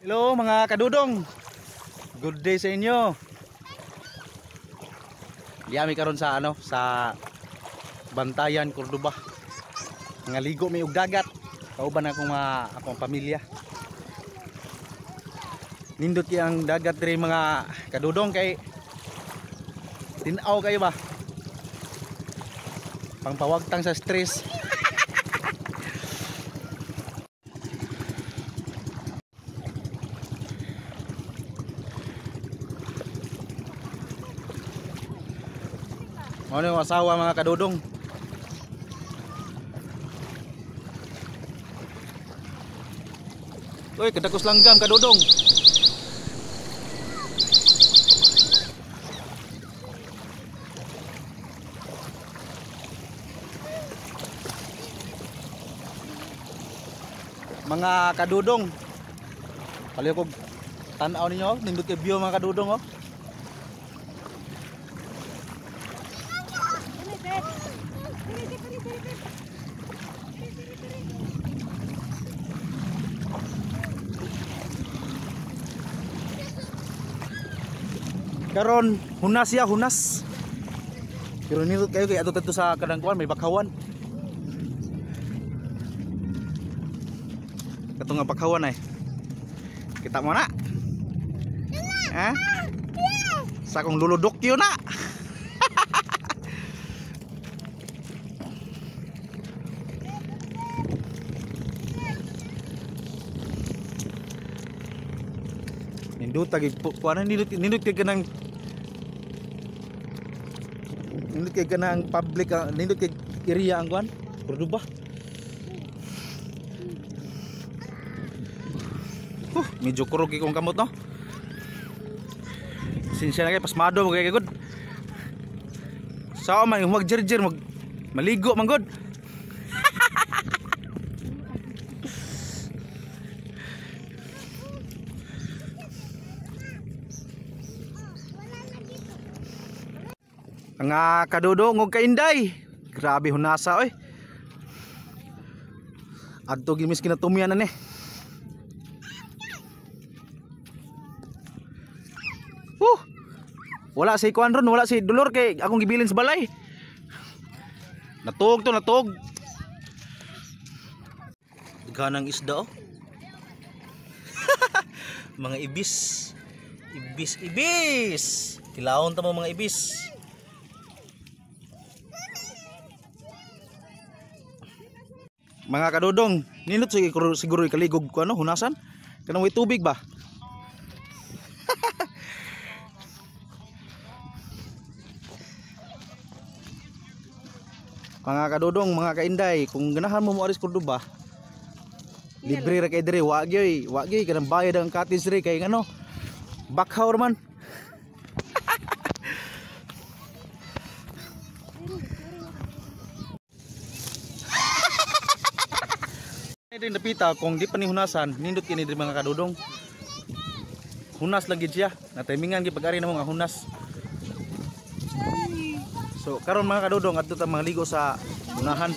Hello mga kadudong. Good day sa inyo. Diami karon sa sa Bantayan, Cordoba. Ngaligo may ug dagat. Kauban akong pamilya. Nindot kay ang dagat diri mga kadudong kay tinaw kayo ba? Pangpawagtang sa stress. Ano yung asawa mga kadudong? Uy, kadakos langgam kadudong. Mga kadudong. Paliw ko tan-aw ninyo, nindot kay view mga kadudong oh. Karon hunas ya hunas. Pero nindot kayo kay ato sa kadangkuan may bakhawan. Kato nga bakhawan ay. Kita mo na? Ha? Sa akong luludok yun na. Nindot tagi kuan nindot kay kanang public nindot kay area ang kuan Cordoba. Medyo kurog kong kamot no. Sinsya na kay pasmado mo kay good. Sao man yung magjerjer maligo man good. Nga kadudong og kainday. Grabe hunasa oy. Adto gimis kinatumian ani. Wala si kuan ron, wala si dulor kay akong gibilin sa balay. Natug to, natug. Ganang isda oh. Mga ibis. Ibis. Kilawon ta mo mga ibis. Mga kadudong, nindot siguro ikaligog ko ano, hunasan. Kanang way tubig ba? Mga kadudong, mga kainday, kung ganahan mo aris Cordoba, libre ra kay dire, wa gyud kanang bayad ang cottage dire kay ano, bakhaw man. Ito yung napita, kung di pa ni hunasan, nindot kini dire mga kadudong. Hunas lagi siya, natimingan gyud pag-ari namo nga hunas. So karon mga kadudong adto ta maligo sa unahan.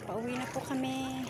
Pauwi na po kami.